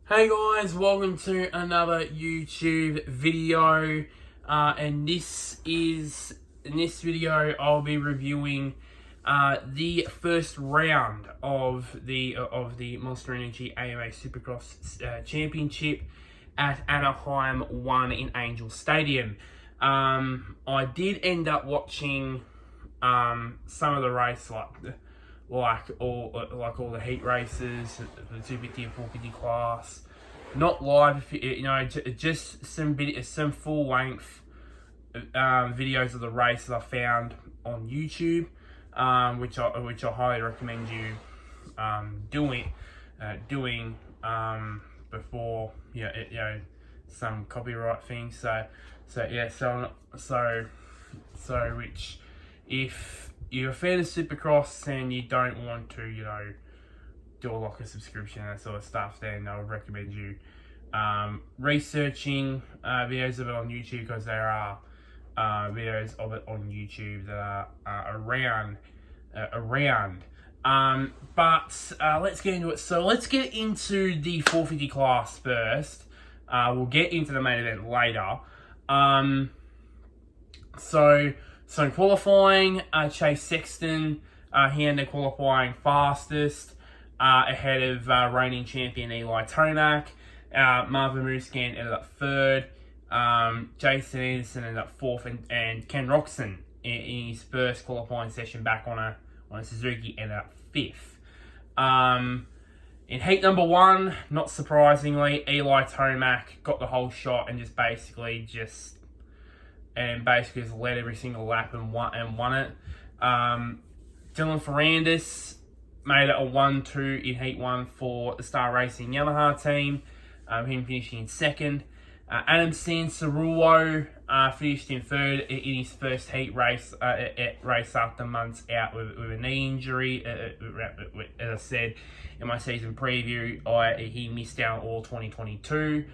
Hey guys, welcome to another YouTube video, and in this video I'll be reviewing the first round of the Monster Energy AMA Supercross Championship at Anaheim 1 in Angel Stadium. I did end up watching some of the race, like all the heat races, the 250 and 450 class. Not live, just some full length videos of the races I found on YouTube, which I highly recommend you doing before some copyright things. So which, if you're a fan of Supercross and you don't want to, do like a subscription and that sort of stuff, then I would recommend you researching videos of it on YouTube, because there are videos of it on YouTube that are around. But let's get into it. So let's get into the 450 class first. We'll get into the main event later. So in qualifying, Chase Sexton, he ended qualifying fastest, ahead of reigning champion Eli Tomac. Marvin Musquin ended up third. Jason Anderson ended up fourth, and Ken Roczen in his first qualifying session back on a Suzuki ended up fifth. In heat number one, not surprisingly, Eli Tomac got the whole shot and basically just led every single lap and won it. Dylan Ferrandis made it a 1-2 in heat one for the Star Racing Yamaha team, him finishing in second. Adam Sansarulo finished in third in his first heat race, after months out with a knee injury. As I said in my season preview, he missed out all 2022.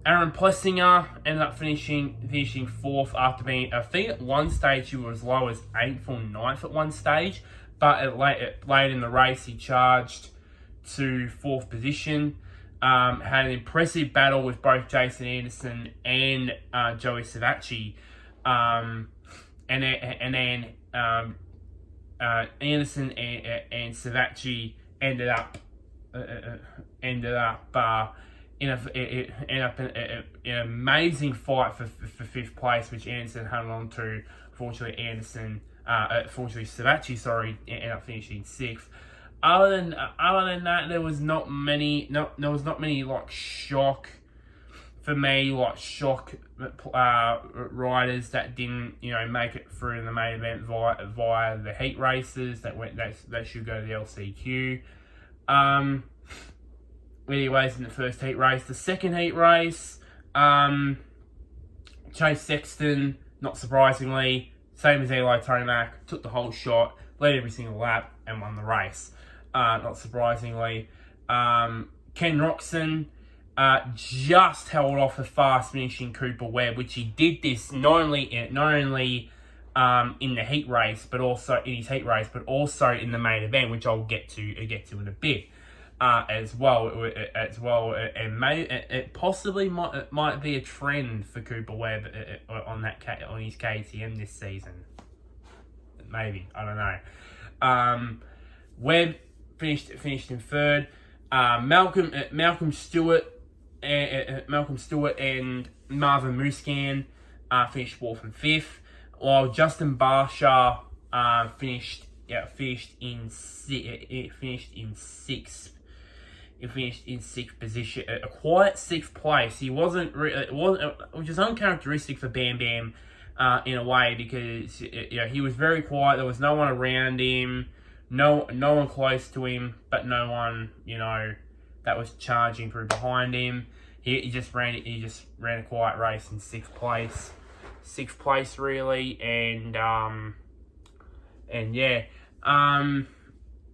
Aaron Plessinger ended up finishing fourth after being, I think at one stage he was as low as 8th or 9th at one stage, but late in the race he charged to fourth position. Had an impressive battle with both Jason Anderson and Joey Savacci, and then Anderson and Savacci ended up in an amazing fight for fifth place, which Anderson hung on to. Fortunately, Savacci, ended up finishing sixth. Other than that, there was not many shock riders that didn't make it through in the main event via the heat races that should go to the LCQ. Anyways, in the first heat race. The second heat race, Chase Sexton, not surprisingly, same as Eli Tomac, took the whole shot, led every single lap, and won the race. Not surprisingly. Ken Roczen just held off the fast finishing Cooper Webb, which he did this not only in the heat race, but also in his heat race, but also in the main event, which I'll get to in a bit. As well, and it possibly might be a trend for Cooper Webb on his KTM this season. Maybe, I don't know. Webb finished in third. Malcolm Stewart and Marvin Musquin finished fourth and fifth, while Justin Barsha finished in sixth. He finished in sixth position, a quiet sixth place. It wasn't, which is uncharacteristic for Bam Bam in a way, because he was very quiet. There was no one around him, no one close to him, but no one that was charging through behind him. He just ran a quiet race in sixth place really, and yeah.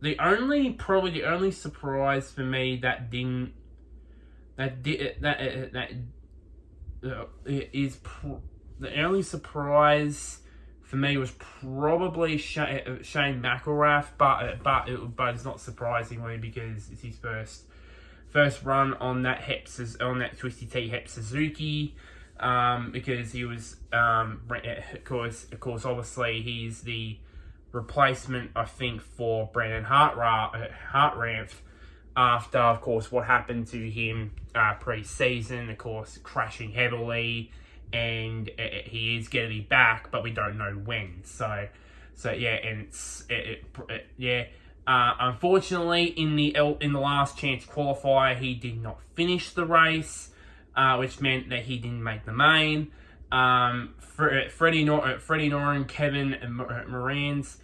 The only surprise for me the only surprise for me was probably Shane McElrath, but it's not surprisingly because it's his first run on that Twisty T Hep Suzuki, because he was of course obviously he's the replacement, I think, for Brandon Hartranft after, of course, what happened to him pre-season, of course, crashing heavily, and he is going to be back, but we don't know when. So yeah, and unfortunately, in the last chance qualifier, he did not finish the race, which meant that he didn't make the main. Freddie Noren, Kevin Morans,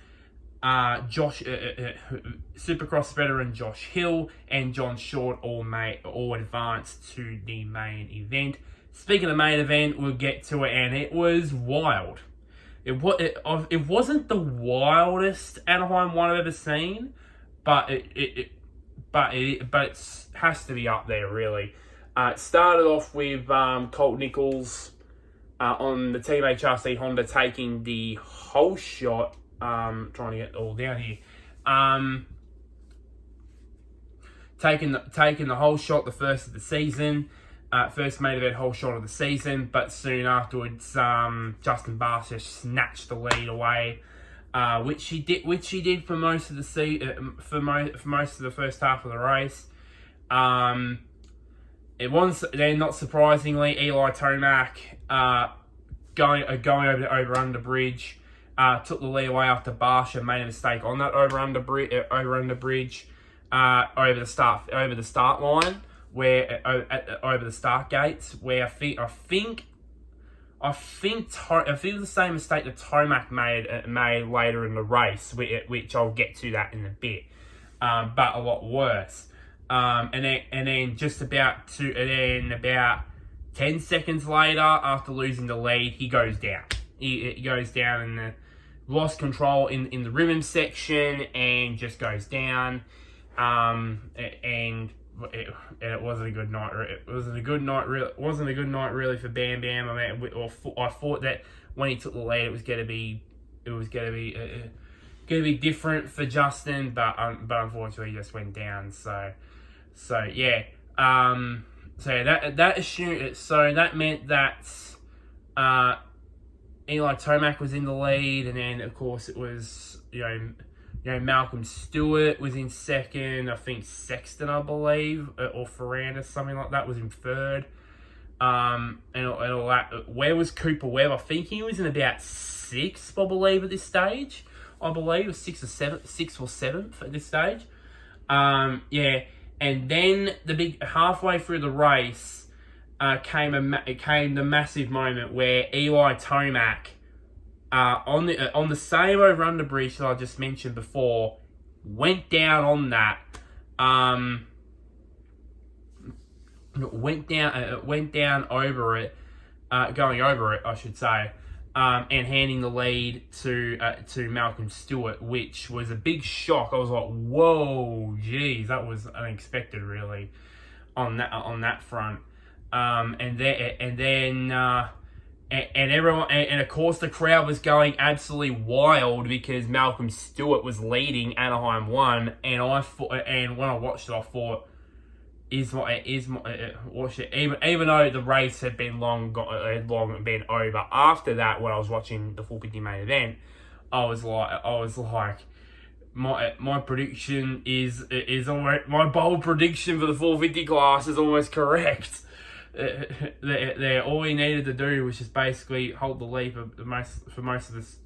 Supercross veteran Josh Hill, and John Short all advanced to the main event. Speaking of the main event, we'll get to it, and it was wild. It wasn't the wildest Anaheim one I've ever seen, but it has to be up there, really. It started off with Colt Nichols on the Team HRC Honda taking the whole shot. Trying to get it all down here. Taking the whole shot, the first of the season. First main event whole shot of the season, but soon afterwards, Justin Barsha snatched the lead away, which he did for most of the for most of the first half of the race. It was then, not surprisingly, Eli Tomac going over under bridge. Took the lead away after Barsha made a mistake on that over under bridge over the start line, where over the start gates, where I think it was the same mistake that Tomac made later in the race, which I'll get to that in a bit, but a lot worse. And then about 10 seconds later, after losing the lead, he goes down. He goes down and lost control in the ribbon section and just goes down. And it wasn't a good night. It wasn't a good night. Really for Bam Bam. I mean, I thought that when he took the lead, it was going to be different for Justin, but unfortunately, he just went down. So yeah. That meant that Eli Tomac was in the lead, and then of course it was Malcolm Stewart was in second. I think Sexton, I believe, or Ferrandis, something like that, was in third. And all that. Where was Cooper Webb? I think he was in about sixth, I believe, at this stage. I believe it was sixth or seventh at this stage. Yeah, and then the big halfway through the race. Came the massive moment where Eli Tomac, on the same over under bridge that I just mentioned before, went down on that. Went down over it, going over it, I should say, and handing the lead to Malcolm Stewart, which was a big shock. I was like, whoa, geez, that was unexpected, really, on that front. And everyone, and of course the crowd was going absolutely wild because Malcolm Stewart was leading Anaheim 1, and when I watched it, I thought, even though the race had long been over. After that, when I was watching the 450 main event, I was like, my prediction is almost, my bold prediction for the 450 class is almost correct. All he needed to do was just basically hold the lead for most of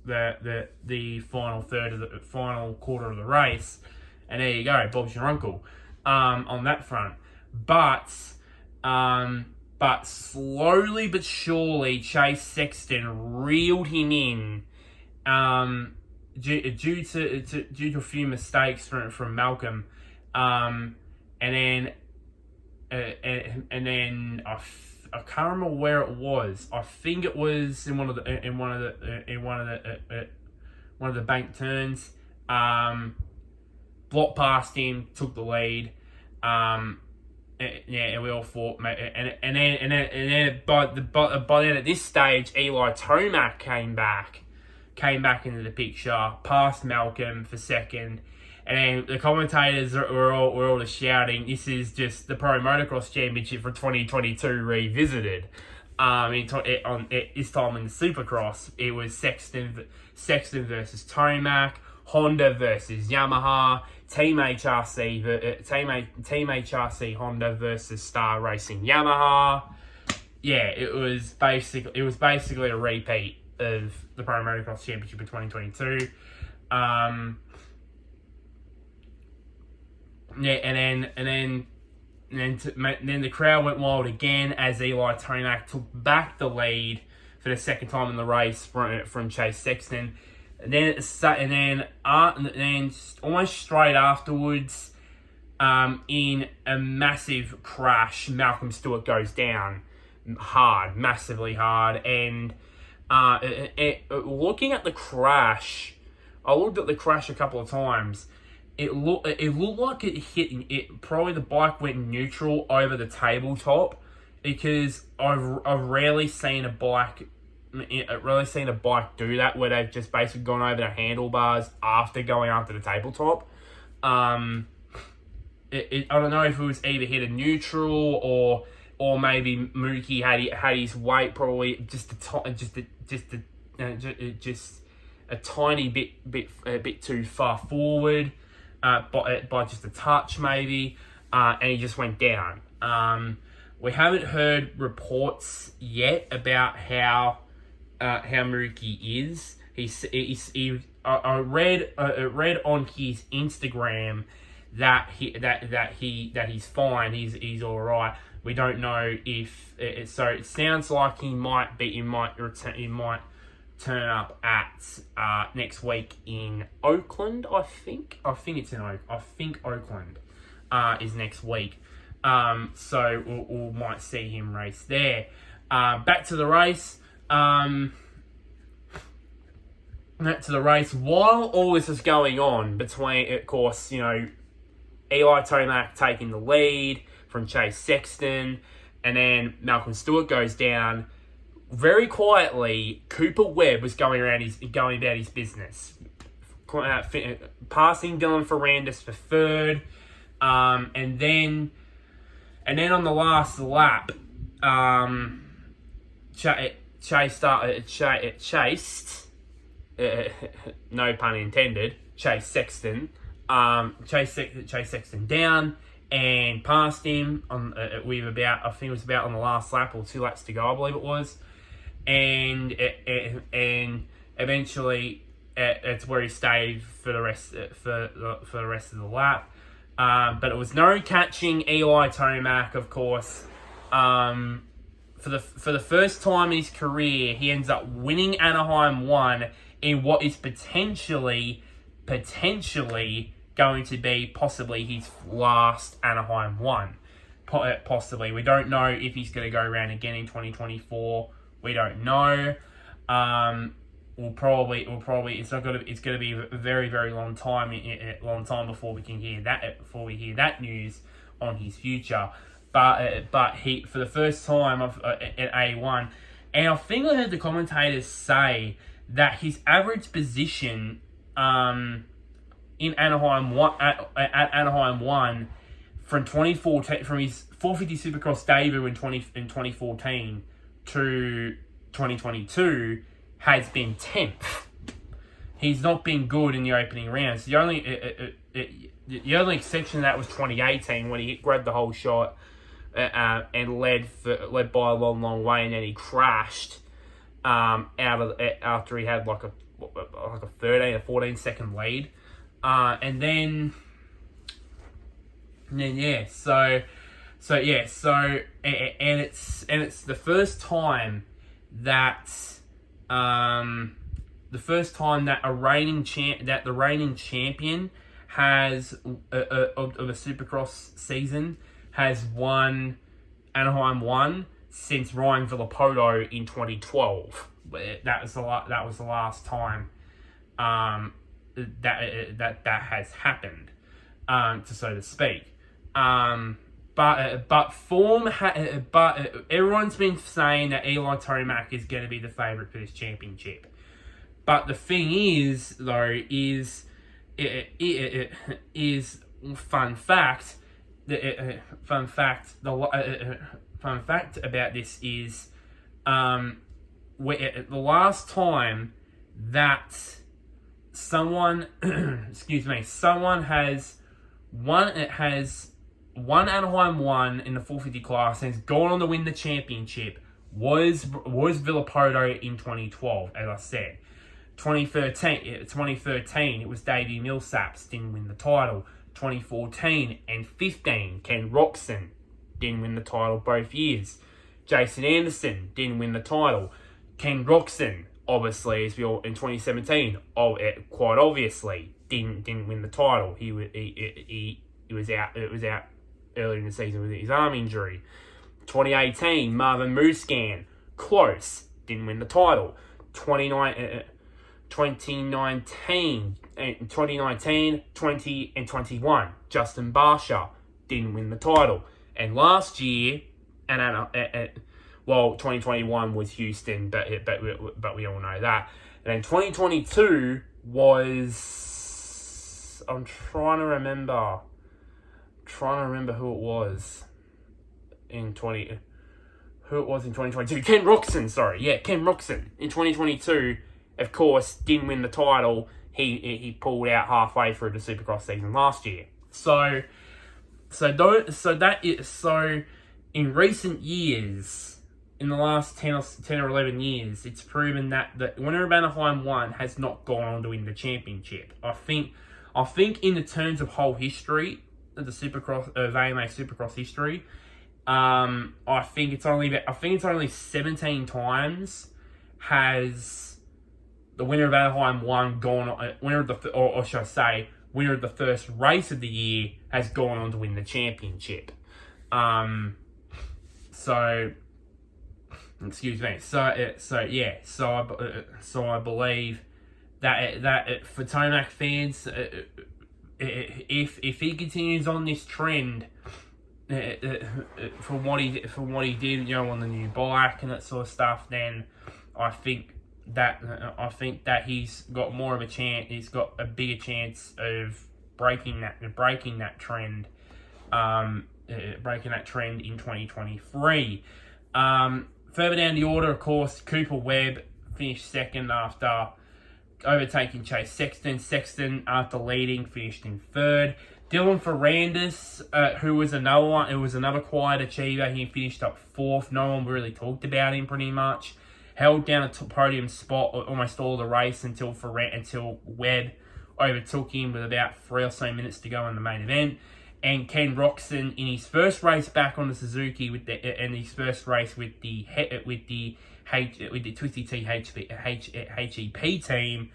the final third of the final quarter of the race, and there you go, Bob's your uncle, on that front. But slowly but surely, Chase Sexton reeled him in, due to a few mistakes from Malcolm, and then I can't remember where it was. I think it was in one of the bank turns. Blocked past him, took the lead. And we all thought, and then by the end at this stage, Eli Tomac came back came back into the picture, passed Malcolm for second, and then the commentators were all just shouting, "This is just the Pro Motocross Championship for 2022 revisited." This time in the Supercross, it was Sexton versus Tomac, Honda versus Yamaha, Team HRC Honda versus Star Racing Yamaha. Yeah, it was basically a repeat of the Pro Motocross Championship of 2022. And then the crowd went wild again as Eli Tomac took back the lead for the second time in the race from Chase Sexton. And then almost straight afterwards, in a massive crash, Malcolm Stewart goes down hard, massively hard. And looking at the crash, I looked at the crash a couple of times. It looked like it hit it. Probably the bike went neutral over the tabletop, because I've rarely seen a bike do that, where they've just basically gone over the handlebars after going after the tabletop. I don't know if it was either hit a neutral or maybe Mookie had his weight probably just a tiny bit too far forward. By just a touch maybe, and he just went down. We haven't heard reports yet about how Mookie is. I read on his Instagram that he's fine. He's all right. We don't know if so. It sounds like he might turn up at next week in Oakland. I think Oakland is next week. So we might see him race there. Back to the race. While all this is going on, between, of course, Eli Tomac taking the lead from Chase Sexton, and then Malcolm Stewart goes down. Very quietly, Cooper Webb was going about his business, passing Dylan Ferrandis for third, and then on the last lap, chased, no pun intended, Chase Sexton, Chase Sexton down and passed him on I think it was about on the last lap or 2 laps to go, I believe it was. And eventually, it's where he stayed for the rest of the lap. But it was no catching Eli Tomac, of course. For the first time in his career, he ends up winning Anaheim 1 in what is potentially going to be possibly his last Anaheim 1. Possibly, we don't know if he's going to go around again in 2024. We don't know. It's going to be a very, very long time before we hear that news on his future. But he, for the first time at A1, and I think I heard the commentators say that his average position in Anaheim 1 at Anaheim 1 from 2014, from his 450 Supercross debut in 2014 to 2022, has been 10th. He's not been good in the opening rounds. The only exception to that was 2018, when he grabbed the whole shot and led by a long way, and then he crashed after he had like a 13 or 14 second lead, and then it's the first time that the reigning champion has of a Supercross season has won Anaheim 1 since Ryan Villapoto in 2012. That was the last time that has happened, so to speak. But everyone's been saying that Eli Tomac is going to be the favourite for this championship. But the thing is, though, is fun fact. Fun fact about this is, the last time that someone has won Anaheim 1 in the 450 class and has gone on to win the championship was Villapoto in 2012, as I said. 2013, it was Davey Millsaps, didn't win the title. 2014 and 15, Ken Roxon didn't win the title both years. Jason Anderson didn't win the title. Ken Roxon, obviously, as we all in 2017, quite obviously didn't win the title. He was out. It was out earlier in the season with his arm injury. 2018, Marvin Muscan, close, didn't win the title. 2019, 20, and 21, Justin Barsha didn't win the title. And last year, 2021 was Houston, but we all know that. And then 2022 was, I'm trying to remember who it was in 2022. Ken Roxon, Ken Roxon in 2022. Of course, didn't win the title. He pulled out halfway through the Supercross season last year. So in recent years, in the last 10 or 11 years, it's proven that the winner of Anaheim 1 has not gone on to win the championship. I think in the terms of whole history of the Supercross of AMA Supercross history, I think it's only 17 times has the winner of Anaheim 1 winner of the first race of the year has gone on to win the championship. Excuse me. So I believe that for Tomac fans, if he continues on this trend, from what he did, on the new bike and that sort of stuff, then I think that he's got more of a chance. He's got a bigger chance of breaking that trend. Breaking that trend in 2023. Further down the order, of course, Cooper Webb finished second after overtaking Chase Sexton. Sexton, after leading, finished in third. Dylan Ferrandis, who was another one, it was another quiet achiever. He finished up fourth. No one really talked about him pretty much. Held down a podium spot almost all the race until Webb overtook him with about 3 or so minutes to go in the main event. And Ken Roxon, in his first race back on the Suzuki with the Twisty T HEP team,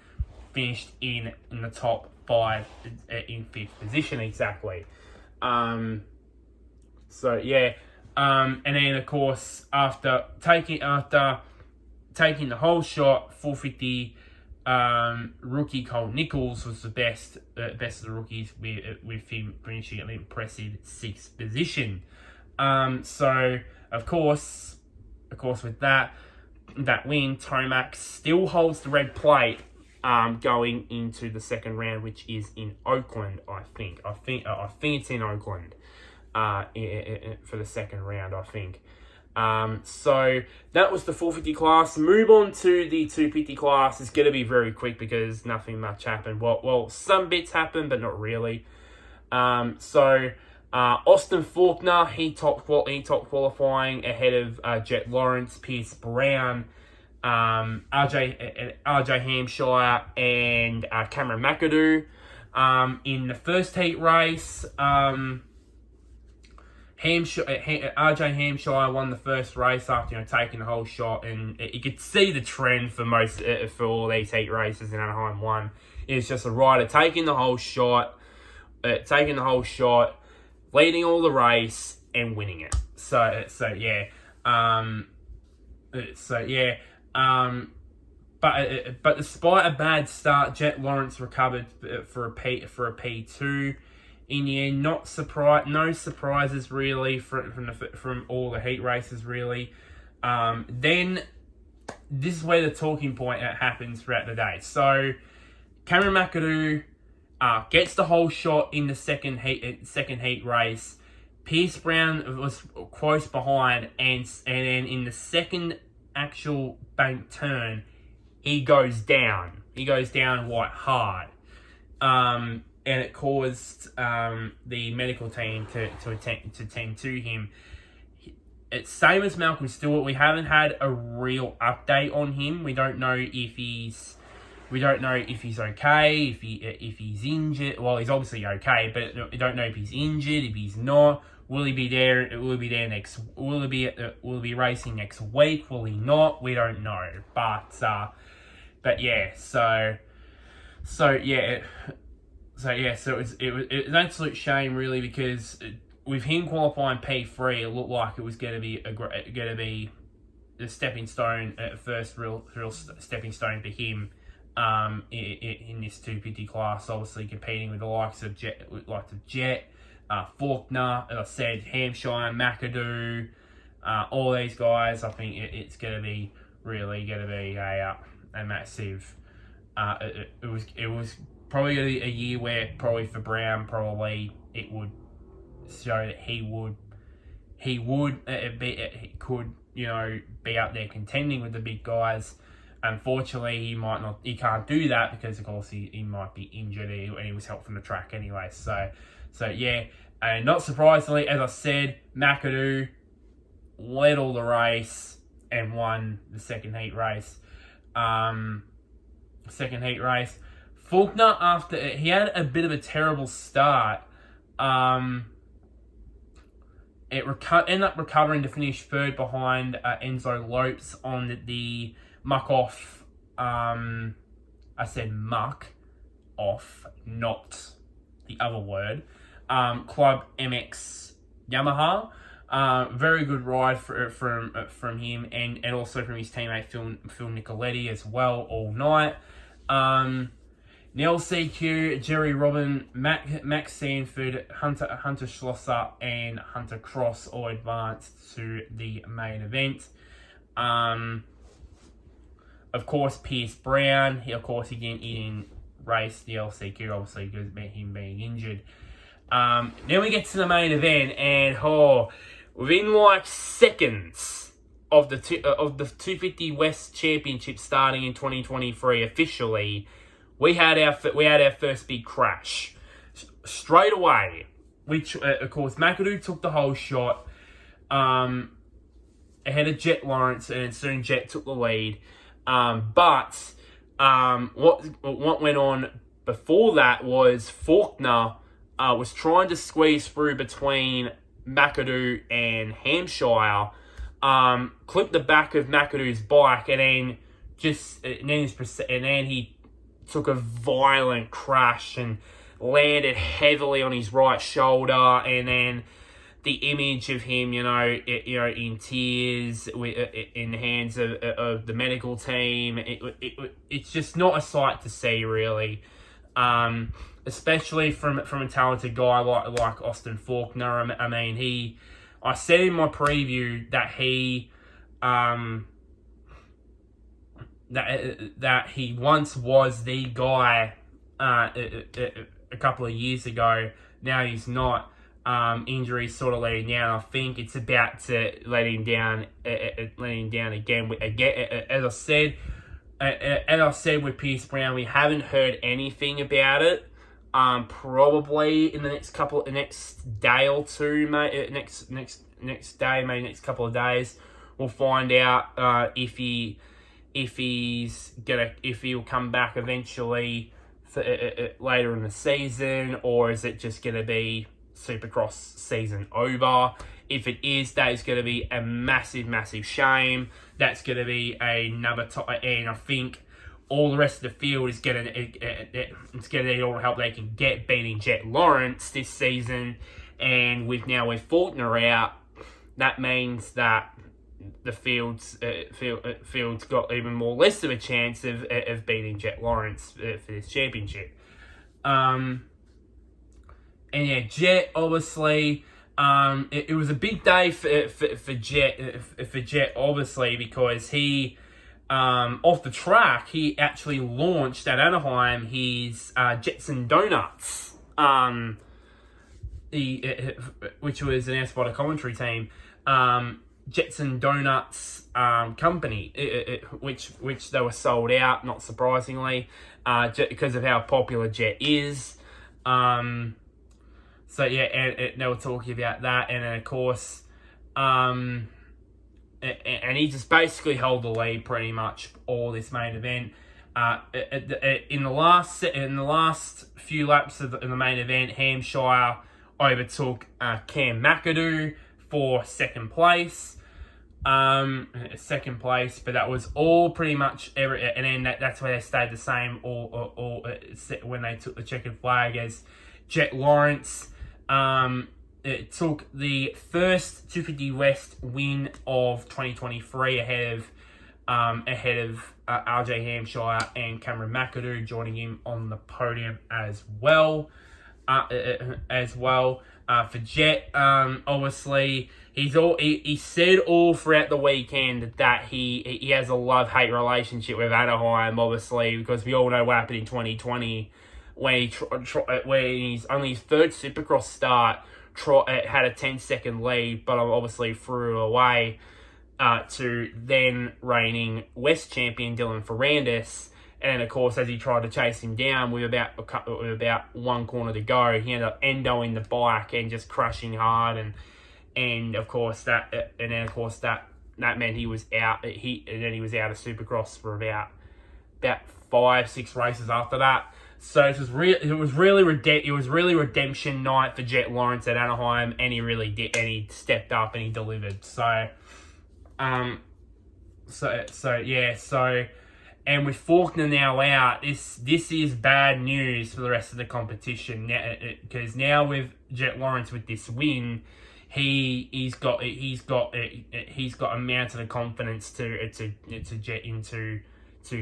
finished in the top 5 in 5th position exactly. And then of course after taking the whole shot, 450. Rookie Cole Nichols was the best of the rookies, with him finishing at an impressive 6th position. So of course with that win, Tomac still holds the red plate going into the second round, which is in Oakland. I think it's in Oakland for the second round, I think. So that was the 450 class. Move on to the 250 class. It's going to be very quick because nothing much happened. Well, some bits happened, but not really. Austin Faulkner, he top qualifying ahead of Jet Lawrence, Pierce Brown, RJ Hampshire, and Cameron McAdoo. In the first heat race, RJ Hampshire won the first race after taking the whole shot, and you could see the trend for all these heat races in Anaheim 1. It's just a rider taking the whole shot, leading all the race and winning it. But despite a bad start, Jet Lawrence recovered for a P2. In the end, no surprises really from all the heat races really. Then this is where the talking point happens throughout the day. So Cameron McAdoo gets the whole shot in the second heat race. Pierce Brown was close behind, and then in the second actual bank turn, he goes down. He goes down quite hard, and it caused the medical team to attend to him. It's same as Malcolm Stewart. We haven't had a real update on him. We don't know if he's okay, if he's injured. Well, he's obviously okay, but we don't know if he's injured, if he's not. Will he be there? Will he be there next? Will he be racing next week? Will he not? We don't know. But yeah. So it was an absolute shame, really, because with him qualifying P3, it looked like it was going to be the stepping stone, first real stepping stone for him. In this 250 class, obviously competing with the likes of Jet, Faulkner, as I said, Hampshire, McAdoo, all these guys. I think it's going to be really going to be a massive. It was probably going to be a year where probably for Brown, probably it would show that he could be out there contending with the big guys. Unfortunately, he can't do that because, of course, he might be injured and he was helped from the track anyway. So yeah, and not surprisingly, as I said, McAdoo led all the race and won the second heat race. Faulkner, after he had a bit of a terrible start, ended up recovering to finish third behind Enzo Lopes on the muck off. I said muck off, not the other word. Club MX Yamaha. Very good ride from him and also from his teammate Phil Nicoletti as well all night. Neil CQ, Jerry Robin, Max Sanford, Hunter Schlosser, and Hunter Cross all advanced to the main event. Of course, Pierce Brown, he didn't race the LCQ, obviously, because of him being injured. Then we get to the main event, and within like seconds of the 250 West Championship starting in 2023 officially, we had our first big crash straight away, which of course McAdoo took the whole shot ahead of Jet Lawrence, and soon Jet took the lead. But what went on before that was Faulkner was trying to squeeze through between McAdoo and Hampshire, clipped the back of McAdoo's bike, and then he took a violent crash and landed heavily on his right shoulder, and then the image of him, in tears, in the hands of the medical team, it's just not a sight to see, really. Especially from a talented guy like Austin Faulkner. I mean, I said in my preview that that he once was the guy a couple of years ago. Now he's not. Injuries sort of letting down. I think it's about to let him down again. As I said with Pierce Brown, we haven't heard anything about it. Probably in the next day or two, mate. Next day, maybe next couple of days, we'll find out if he'll come back eventually for, later in the season, or is it just gonna be Supercross season over? If it is, that is going to be a massive, massive shame. That's going to be another top, and I think all the rest of the field is going to need all the help they can get beating Jet Lawrence this season. And with Faulkner out, that means that the field's got even more less of a chance of beating Jet Lawrence for this championship. And yeah, Jet, obviously, it was a big day for Jet, obviously, because he off the track, he actually launched at Anaheim his Jetson Donuts, which was announced by the commentary team. Jetson Donuts company, which they were sold out, not surprisingly, because of how popular Jet is. So yeah, and they were talking about that, and then of course, and he just basically held the lead pretty much all this main event. In the last few laps of the main event, Hampshire overtook Cam McAdoo for second place. But that was all pretty much and then that's where they stayed the same all when they took the checkered flag as Jet Lawrence. It took the first 250 West win of 2023 ahead of RJ Hampshire and Cameron McAdoo, joining him on the podium as well. For Jet, obviously he said all throughout the weekend that he has a love-hate relationship with Anaheim, obviously, because we all know what happened in 2020 when he's only his third Supercross start had a 10-second lead, but obviously threw it away to then reigning West champion Dylan Ferrandis. And of course, as he tried to chase him down with about one corner to go, he ended up endoing the bike and just crushing hard, and of course that meant he was out. He was out of Supercross for about 5-6 races after that. So it was really redemption night for Jet Lawrence at Anaheim, and he really did, and he stepped up and he delivered. And with Faulkner now out, this is bad news for the rest of the competition. Because now with Jet Lawrence with this win, he's got a mountain of confidence to jet into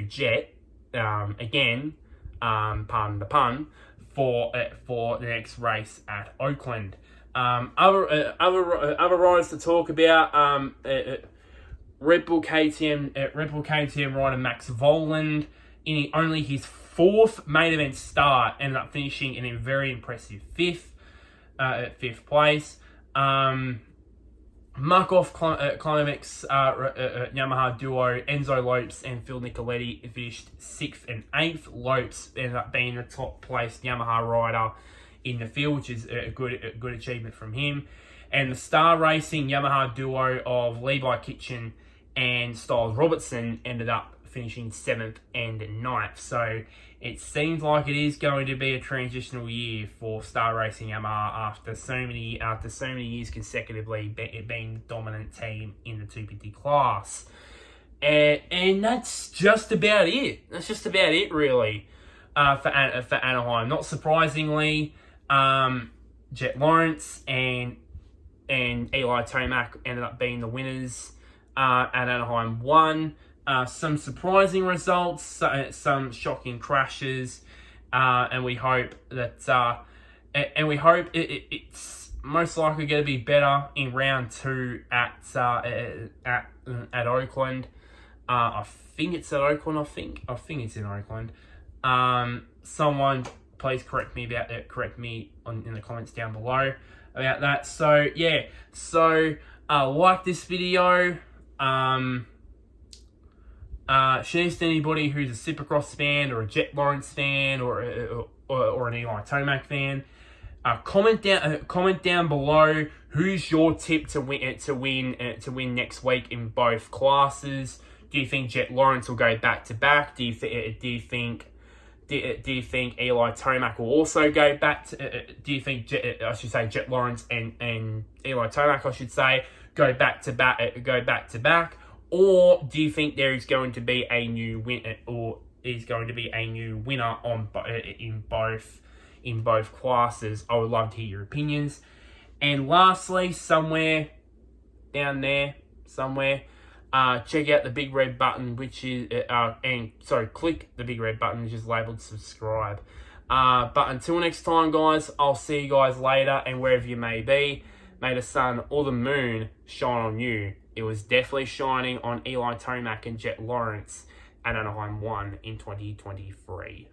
Jet again. Pardon the pun, for the next race at Oakland. Other riders to talk about. Red Bull KTM rider Max Voland, in only his fourth main event start, ended up finishing in a very impressive fifth place. Markov Climax Yamaha duo Enzo Lopes and Phil Nicoletti finished 6th and 8th. Lopes ended up being the top placed Yamaha rider in the field, which is a good achievement from him. And the Star Racing Yamaha duo of Levi Kitchen and Styles Robertson ended up finishing 7th and 9th. So it seems like it is going to be a transitional year for Star Racing Yamaha after so many years consecutively being the dominant team in the 250 class. And that's just about it. That's just about it, really, for Anaheim. Not surprisingly, Jet Lawrence and Eli Tomac ended up being the winners at Anaheim 1. Some surprising results, some shocking crashes, and we hope that it's most likely going to be better in round 2 at Oakland. I think it's at Oakland. I think it's in Oakland. Someone please correct me about that. Correct me in the comments down below about that. So yeah, like this video. Share this to anybody who's a Supercross fan or a Jet Lawrence fan or an Eli Tomac fan. Comment down below who's your tip to win next week in both classes. Do you think Jet Lawrence will go back to back? Do you think Eli Tomac will also go back to? Do you think Jet Lawrence and Eli Tomac, I should say, go back to back? Or do you think there is going to be a new winner, in both classes? I would love to hear your opinions. And lastly, somewhere down there, check out the big red button, which is click the big red button, which is labeled subscribe. But until next time, guys, I'll see you guys later, and wherever you may be, may the sun or the moon shine on you it was definitely shining on Eli Tomac and Jet Lawrence at Anaheim 1 in 2023.